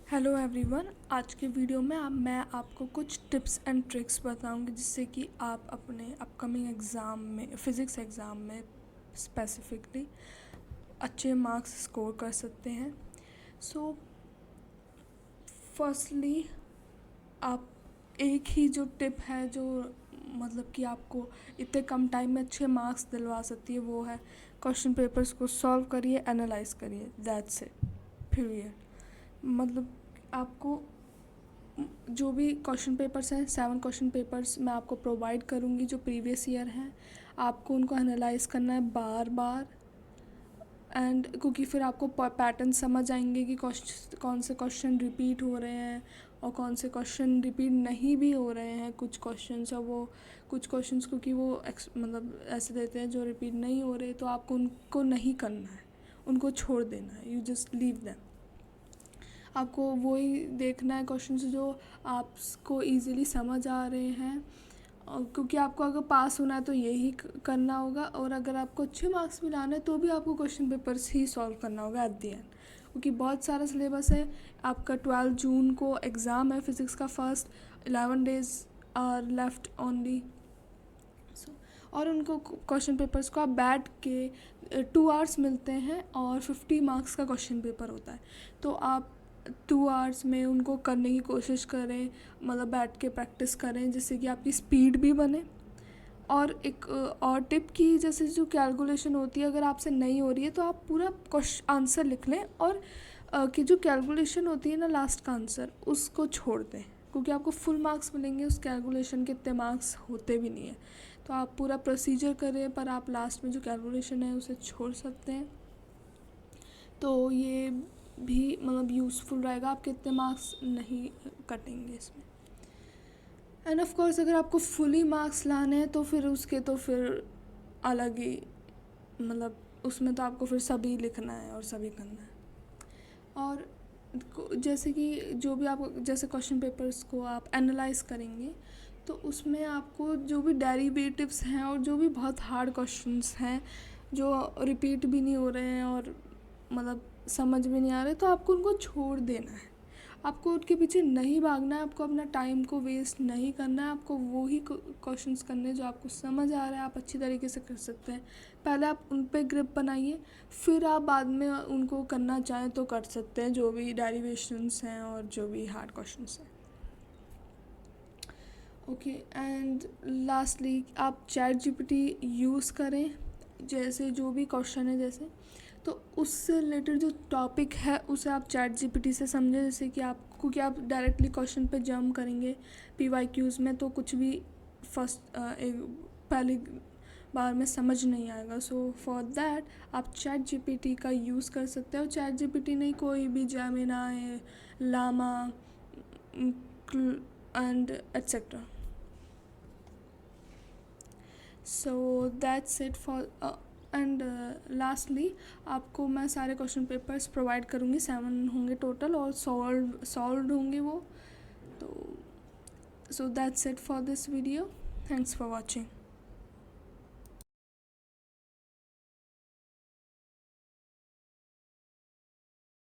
Hello everyone. आज के video में मैं आपको कुछ टिप्स एंड ट्रिक्स बताऊंगी जिससे कि आप अपने अपकमिंग एग्ज़ाम में फ़िज़िक्स एग्ज़ाम में स्पेसिफिकली अच्छे मार्क्स स्कोर कर सकते हैं। सो फर्स्टली आप एक ही जो टिप है जो मतलब कि आपको इतने कम टाइम में अच्छे मार्क्स दिलवा सकती है वो है क्वेश्चन पेपर्स को सॉल्व करिए, एनालाइज करिए, दैट्स इट, पीरियड। मतलब आपको जो भी क्वेश्चन पेपर्स हैं 7 क्वेश्चन पेपर्स मैं आपको प्रोवाइड करूँगी जो प्रीवियस ईयर हैं। आपको उनको एनालाइज करना है बार बार एंड क्योंकि फिर आपको पैटर्न समझ आएंगे कि कौन से क्वेश्चन रिपीट हो रहे हैं और कौन से क्वेश्चन रिपीट नहीं भी हो रहे हैं। कुछ क्वेश्चंस और वो कुछ क्वेश्चंस क्योंकि वो मतलब ऐसे देते हैं जो रिपीट नहीं हो रहे, तो आपको उनको नहीं करना है, उनको छोड़ देना है, यू जस्ट लीव दैम। आपको वही देखना है क्वेश्चंस जो आपको इजीली समझ आ रहे हैं, क्योंकि आपको अगर पास होना है तो यही करना होगा, और अगर आपको अच्छे मार्क्स भी लाना है तो भी आपको क्वेश्चन पेपर्स ही सॉल्व करना होगा एट द एंड, क्योंकि बहुत सारा सिलेबस है। आपका 12 जून को एग्ज़ाम है फिज़िक्स का first, 11 days are left only. और उनको क्वेश्चन पेपर्स को आप बैठ के 2 आवर्स मिलते हैं और 50 मार्क्स का क्वेश्चन पेपर होता है, तो आप 2 आवर्स में उनको करने की कोशिश करें, मतलब बैठ के प्रैक्टिस करें जिससे कि आपकी स्पीड भी बने। और एक और टिप की, जैसे जो कैलकुलेशन होती है अगर आपसे नहीं हो रही है तो आप पूरा आंसर लिख लें, और कि जो कैलकुलेशन होती है ना लास्ट का आंसर उसको छोड़ दें, क्योंकि आपको फुल मार्क्स मिलेंगे, उस कैलकुलेशन के इतने मार्क्स होते भी नहीं है। तो आप पूरा प्रोसीजर करें पर आप लास्ट में जो कैलकुलेशन है उसे छोड़ सकते हैं, तो ये भी मतलब यूज़फुल रहेगा, आपके इतने मार्क्स नहीं कटेंगे इसमें। एंड ऑफ कोर्स अगर आपको फुली मार्क्स लाने हैं तो फिर अलग ही, मतलब उसमें तो आपको फिर सभी लिखना है और सभी करना है। और जैसे कि जो भी आप जैसे क्वेश्चन पेपर्स को आप एनालाइज करेंगे तो उसमें आपको जो भी डेरिवेटिव्स हैं और जो भी बहुत हार्ड क्वेश्चंस हैं जो रिपीट भी नहीं हो रहे हैं और मतलब समझ में नहीं आ रहे, तो आपको उनको छोड़ देना है। आपको उनके पीछे नहीं भागना है, आपको अपना टाइम को वेस्ट नहीं करना है, आपको वो ही क्वेश्चंस करने जो आपको समझ आ रहा है, आप अच्छी तरीके से कर सकते हैं। पहले आप उन पे ग्रिप बनाइए, फिर आप बाद में उनको करना चाहें तो कर सकते हैं, जो भी डेरिवेशंस हैं और जो भी हार्ड क्वेश्चंस हैं। ओके, एंड लास्टली आप चैट जीपीटी यूज़ करें, जैसे जो भी क्वेश्चन है जैसे, तो उससे रिलेटेड जो टॉपिक है उसे आप चैट जीपीटी से समझें, जैसे कि आप क्योंकि आप डायरेक्टली क्वेश्चन पे जंप करेंगे पीवाईक्यूज़ में तो कुछ भी एक पहली बार में समझ नहीं आएगा। सो फॉर दैट आप चैट जीपीटी का यूज़ कर सकते हो। चैट जीपीटी नहीं, कोई भी Gemini, Llama and etcetera. So that's it for and lastly आपको मैं सारे क्वेश्चन पेपर्स प्रोवाइड करूँगी, 7 होंगे टोटल और सॉल्व होंगे वो। तो सो that's it for this video, thanks for watching.